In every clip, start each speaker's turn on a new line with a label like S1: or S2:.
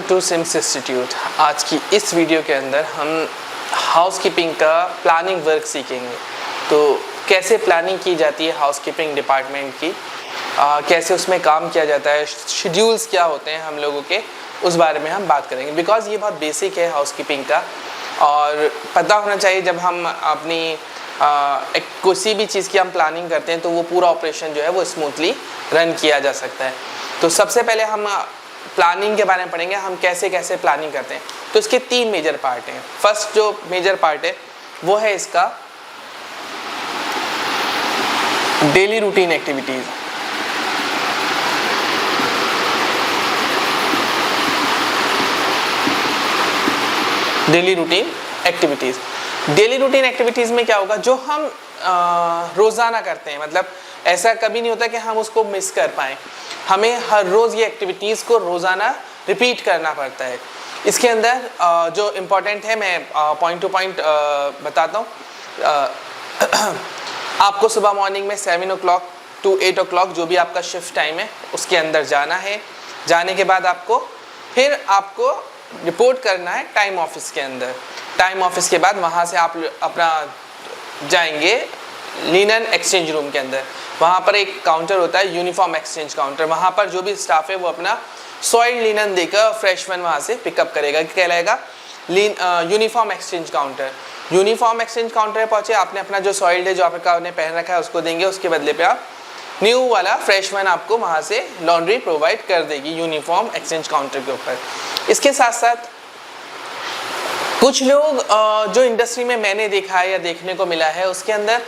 S1: To CIMS institute. आज की इस वीडियो के अंदर हम हाउसकीपिंग का प्लानिंग वर्क सीखेंगे। तो कैसे प्लानिंग की जाती है हाउसकीपिंग डिपार्टमेंट की, कैसे उसमें काम किया जाता है, शेड्यूल्स क्या होते हैं हम लोगों के, उस बारे में हम बात करेंगे। बिकॉज ये बहुत बेसिक है हाउसकीपिंग का और पता होना चाहिए। जब हम अपनी किसी भी चीज़ की हम प्लानिंग करते हैं तो वो पूरा ऑपरेशन जो है वो स्मूथली रन किया जा सकता है। तो सबसे पहले हम प्लानिंग के बारे में पढ़ेंगे, हम कैसे कैसे प्लानिंग करते हैं। तो इसके 3 मेजर पार्ट हैं। फर्स्ट जो मेजर पार्ट है वो है इसका daily routine activities. Daily routine activities, daily routine activities में क्या होगा, जो हम रोज़ाना करते हैं, मतलब ऐसा कभी नहीं होता कि हम उसको मिस कर पाएँ। हमें हर रोज़ ये एक्टिविटीज़ को रोज़ाना रिपीट करना पड़ता है। इसके अंदर जो इम्पोर्टेंट है मैं पॉइंट टू पॉइंट बताता हूँ। आपको सुबह मॉर्निंग में 7 o'clock to 8 o'clock जो भी आपका शिफ्ट टाइम है उसके अंदर जाना है। जाने के बाद आपको रिपोर्ट करना है टाइम ऑफिस के अंदर। टाइम ऑफिस के बाद वहाँ से आप अपना जाएंगे लिनन एक्सचेंज रूम के अंदर। वहाँ पर एक काउंटर होता है, यूनिफॉर्म एक्सचेंज काउंटर। वहाँ पर जो भी स्टाफ है वो अपना सॉइल्ड लिनन देकर फ्रेश वन वहाँ से पिकअप करेगा। क्या कहलाएगा? Uniform exchange counter. Uniform exchange counter पे पहुँचे, आपने अपना जो सॉइल्ड है जो आपने पहन रखा है उसको देंगे। उसके बदले पे आप न्यू वाला फ्रेश वन आपको वहाँ से लॉन्ड्री प्रोवाइड कर देगी यूनिफॉर्म एक्सचेंज काउंटर के ऊपर। इसके साथ साथ कुछ लोग जो इंडस्ट्री में मैंने देखा है या देखने को मिला है उसके अंदर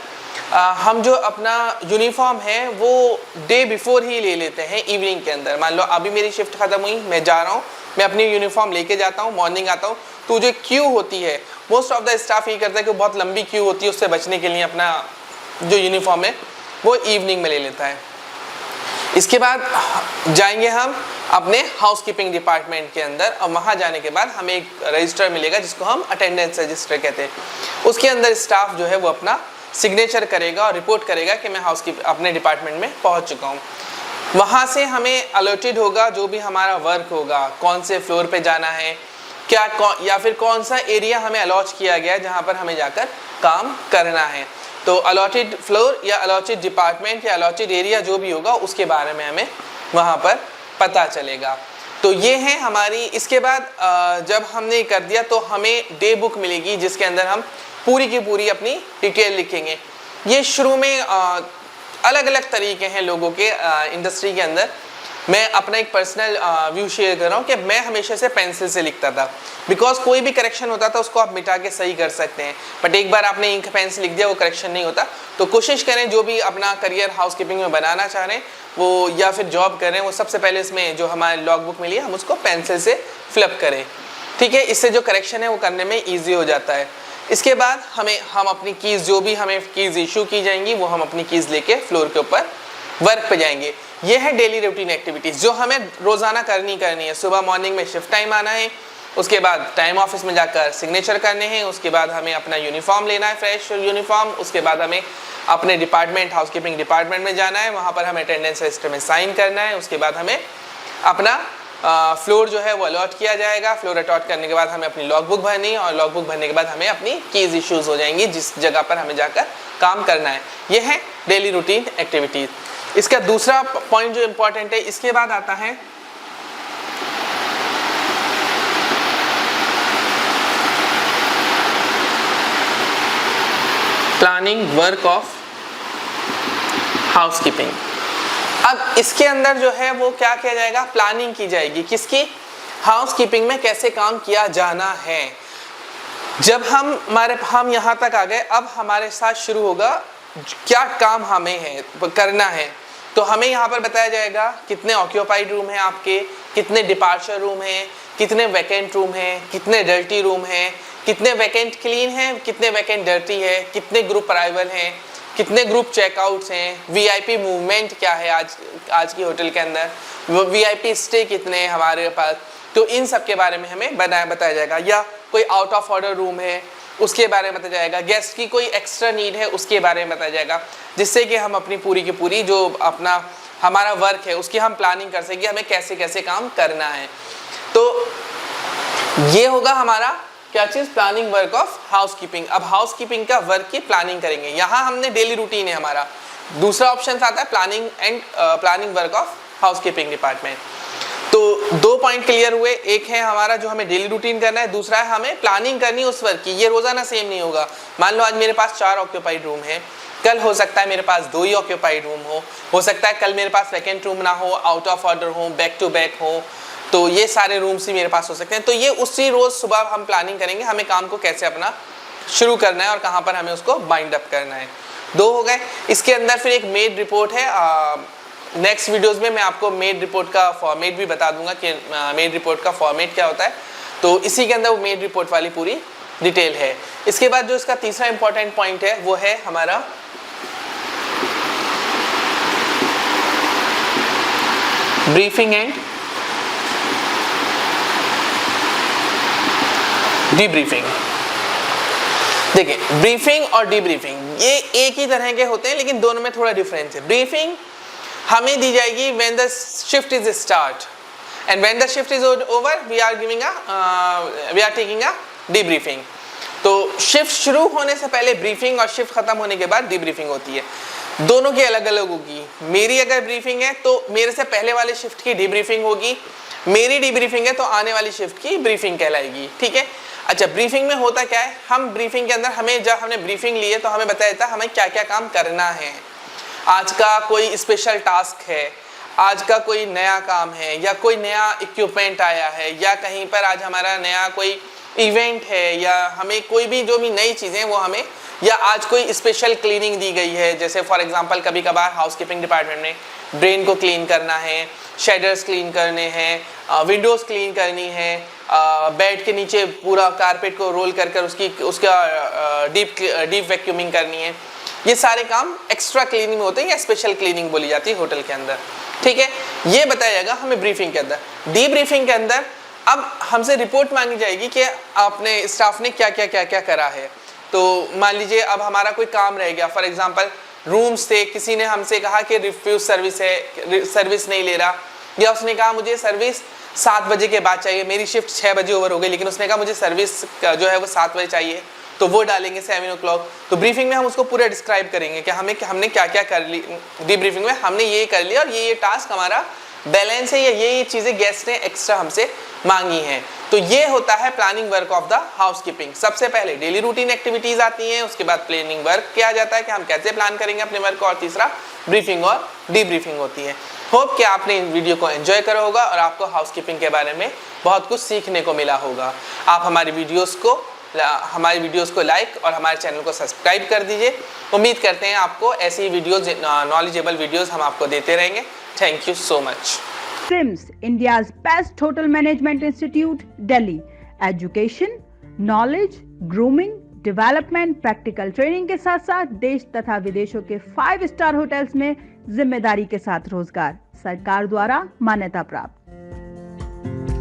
S1: हम जो अपना यूनिफॉर्म है वो डे बिफोर ही ले लेते हैं इवनिंग के अंदर। मान लो अभी मेरी शिफ्ट खत्म हुई, मैं जा रहा हूँ, मैं अपनी यूनिफॉर्म लेके जाता हूँ, मॉर्निंग आता हूँ, तो जो क्यू होती है मोस्ट ऑफ द स्टाफ ये करता है कि बहुत लंबी क्यू होती है, उससे बचने के लिए अपना जो यूनिफॉर्म है वो इवनिंग में ले लेता है। इसके बाद जाएंगे हम अपने हाउसकीपिंग डिपार्टमेंट के अंदर और वहाँ जाने के बाद हमें एक रजिस्टर मिलेगा जिसको हम अटेंडेंस रजिस्टर कहते हैं। उसके अंदर स्टाफ जो है वो अपना सिग्नेचर करेगा और रिपोर्ट करेगा कि मैं अपने डिपार्टमेंट में पहुँच चुका हूँ। वहाँ से हमें अलॉटेड होगा जो भी हमारा वर्क होगा, कौन से फ्लोर पे जाना है, या फिर कौन सा एरिया हमें अलॉट किया गया है जहाँ पर हमें जाकर काम करना है। तो अलॉटेड फ्लोर या अलॉटेड डिपार्टमेंट या अलॉटेड एरिया जो भी होगा उसके बारे में हमें वहाँ पर पता चलेगा। तो ये है हमारी। इसके बाद जब हमने कर दिया तो हमें डे बुक मिलेगी जिसके अंदर हम पूरी की पूरी अपनी डिटेल लिखेंगे। ये शुरू में अलग अलग तरीके हैं लोगों के इंडस्ट्री के अंदर। मैं अपना एक पर्सनल व्यू शेयर कर रहा हूँ कि मैं हमेशा से पेंसिल से लिखता था। बिकॉज कोई भी करेक्शन होता था उसको आप मिटा के सही कर सकते हैं, बट एक बार आपने इंक पेन से लिख दिया वो करेक्शन नहीं होता। तो कोशिश करें जो भी अपना करियर हाउसकीपिंग में बनाना चाह रहे हैं वो या फिर जॉब कर रहे हैं वो सबसे पहले इसमें जो हमारे लॉग बुक मिली है हम उसको पेंसिल से फ्लिप करें। ठीक है, इससे जो करेक्शन है वो करने में ईजी हो जाता है। इसके बाद हम अपनी कीज़ जो भी हमें कीज़ इशू की जाएंगी वो हम अपनी कीज़ लेके फ्लोर के ऊपर वर्क पे जाएंगे। ये है डेली रूटीन एक्टिविटीज़ जो हमें रोज़ाना करनी है। सुबह मॉर्निंग में शिफ्ट टाइम आना है, उसके बाद टाइम ऑफिस में जाकर सिग्नेचर करने हैं, उसके बाद हमें अपना यूनिफॉर्म लेना है, फ्रेश यूनिफॉर्म। उसके बाद हमें अपने डिपार्टमेंट हाउसकीपिंग डिपार्टमेंट में जाना है, वहाँ पर हमें अटेंडेंस रजिस्टर में साइन करना है। उसके बाद हमें अपना फ्लोर जो है वो अलॉट किया जाएगा। फ्लोर अलॉट करने के बाद हमें अपनी लॉग बुक भरनी है और लॉग बुक भरने के बाद हमें अपनी कीज़ इश्यूज़ हो जाएंगी जिस जगह पर हमें जाकर काम करना है। ये है डेली रूटीन एक्टिविटीज़। इसका दूसरा पॉइंट जो इम्पोर्टेंट है, इसके बाद आता है प्लानिंग वर्क ऑफ हाउसकीपिंग। अब इसके अंदर जो है वो क्या किया जाएगा, प्लानिंग की जाएगी किसकी, हाउसकीपिंग में कैसे काम किया जाना है। जब हम यहाँ तक आ गए, अब हमारे साथ शुरू होगा क्या काम हमें है करना है। तो हमें यहाँ पर बताया जाएगा कितने ऑक्यूपाइड रूम हैं आपके, कितने डिपार्चर रूम हैं, कितने वैकेंट रूम हैं, कितने डर्टी रूम हैं, कितने वैकेंट क्लीन हैं, कितने वैकेंट डर्टी है, कितने ग्रुप अराइवल हैं, कितने ग्रुप चेकआउट्स हैं, वीआईपी मूवमेंट क्या है आज की होटल के अंदर, वीआईपी स्टे कितने हैं हमारे पास। तो इन सब के बारे में हमें बताया जाएगा। या कोई आउट ऑफ ऑर्डर रूम है उसके बारे में बताया जाएगा, गेस्ट की कोई एक्स्ट्रा नीड है उसके बारे में बताया जाएगा, जिससे कि हम अपनी पूरी की पूरी जो हमारा वर्क है उसकी हम प्लानिंग कर सकें हमें कैसे कैसे काम करना है। तो ये होगा हमारा क्या चीज, प्लानिंग वर्क ऑफ हाउसकीपिंग। अब हाउसकीपिंग का वर्क की प्लानिंग करेंगे। यहाँ हमने डेली रूटीन है हमारा। दूसरा ऑप्शन आता है planning work of housekeeping department. तो 2 पॉइंट क्लियर हुए। एक है हमारा जो हमें डेली रूटीन करना है, दूसरा है हमें प्लानिंग करनी उस वर्क की। ये रोजाना सेम नहीं होगा। मान लो आज मेरे पास 4 ऑक्यूपाइड रूम है, कल हो सकता है मेरे पास 2 ही ऑक्यूपाइड रूम हो सकता है कल मेरे पास वैकेंट रूम ना हो, आउट ऑफ ऑर्डर हो, बैक टू बैक हो, तो ये सारे रूम्स ही मेरे पास हो सकते हैं। तो ये उसी रोज सुबह हम प्लानिंग करेंगे हमें काम को कैसे अपना शुरू करना है और कहाँ पर हमें उसको बाइंड अप करना है। 2 हो गए। इसके अंदर फिर एक मेड रिपोर्ट है। नेक्स्ट वीडियोस में मैं आपको मेड रिपोर्ट का फॉर्मेट भी बता दूंगा कि मेड रिपोर्ट का फॉर्मेट क्या होता है। तो इसी के अंदर वो मेड रिपोर्ट वाली पूरी डिटेल है। इसके बाद जो इसका तीसरा इंपॉर्टेंट पॉइंट है वो है हमारा ब्रीफिंग एंड डीब्रीफिंग। देखिए, ब्रीफिंग और डीब्रीफिंग ये एक ही तरह के होते हैं, लेकिन दोनों में थोड़ा डिफरेंस है। ब्रीफिंग हमें दी जाएगी when the shift is start and when the shift is over we are taking a debriefing. तो शिफ्ट शुरू होने से पहले ब्रीफिंग और शिफ्ट खत्म होने के बाद डीब्रीफिंग होती है। दोनों की अलग अलग होगी। मेरी अगर ब्रीफिंग है तो मेरे से पहले वाले शिफ्ट की डीब्रीफिंग होगी, मेरी डीब्रीफिंग है तो आने वाली शिफ्ट की ब्रीफिंग कहलाएगी। ठीक है। अच्छा, ब्रीफिंग में होता क्या है, हम ब्रीफिंग के अंदर हमें जब हमने ब्रीफिंग ली है तो हमें बताया जाता है हमें क्या क्या काम करना है। आज का कोई स्पेशल टास्क है, आज का कोई नया काम है, या कोई नया इक्विपमेंट आया है, या कहीं पर आज हमारा नया कोई इवेंट है, या हमें कोई भी जो भी नई चीज़ें वो हमें, या आज कोई स्पेशल क्लीनिंग दी गई है। जैसे फॉर एग्जांपल कभी कभार हाउसकीपिंग डिपार्टमेंट में ड्रेन को क्लीन करना है, शेडर्स क्लीन करने हैं, विंडोज़ क्लीन करनी है, बेड के नीचे पूरा कारपेट को रोल कर उसका डीप वैक्यूमिंग करनी है। ये सारे काम एक्स्ट्रा क्लीनिंग होते हैं या स्पेशल क्लीनिंग बोली जाती है होटल के अंदर। ठीक है, ये बताया जाएगा हमें ब्रीफिंग के अंदर। डीब्रीफिंग के अंदर अब हमसे रिपोर्ट मांगी जाएगी कि आपने स्टाफ ने क्या क्या करा है। तो मान लीजिए अब हमारा कोई काम रह गया, फॉर एग्जांपल रूम्स थे, किसी ने हमसे कहा कि रिफ्यूज सर्विस है, सर्विस नहीं ले रहा, या उसने कहा मुझे सर्विस 7 बजे के बाद चाहिए, मेरी शिफ्ट 6 बजे ओवर हो गई, लेकिन उसने कहा मुझे सर्विस जो है वो 7 बजे चाहिए, तो वो डालेंगे 7 o'clock। तो ब्रीफिंग में हम उसको पूरा डिस्क्राइब करेंगे कि हमने क्या क्या कर ली। डीब्रीफिंग में हमने ये कर लिया और ये टास्क हमारा बैलेंस है, या ये चीज़ें गेस्ट ने एक्स्ट्रा हमसे मांगी हैं। तो ये होता है planning work of the housekeeping. सबसे पहले डेली रूटीन एक्टिविटीज आती हैं, उसके बाद प्लानिंग वर्क किया जाता है कि हम कैसे प्लान करेंगे अपने वर्क को, और तीसरा ब्रीफिंग और डीब्रीफिंग होती है। होप कि आपने इन वीडियो को एंजॉय करा होगा और आपको हाउसकीपिंग के बारे में बहुत कुछ सीखने को मिला होगा। आप हमारी वीडियोस को लाइक और हमारे चैनल को सब्सक्राइब कर दीजिए। उम्मीद करते हैं आपको ऐसी वीडियोस, नॉलेजेबल वीडियोस हम आपको देते रहेंगे। Thank you so much.
S2: SIMS, India's best hotel management institute, Delhi. Education, knowledge, grooming, development, practical training के साथ साथ देश तथा विदेशों के 5 स्टार होटल्स में जिम्मेदारी के साथ रोजगार, सरकार द्वारा मान्यता प्राप्त।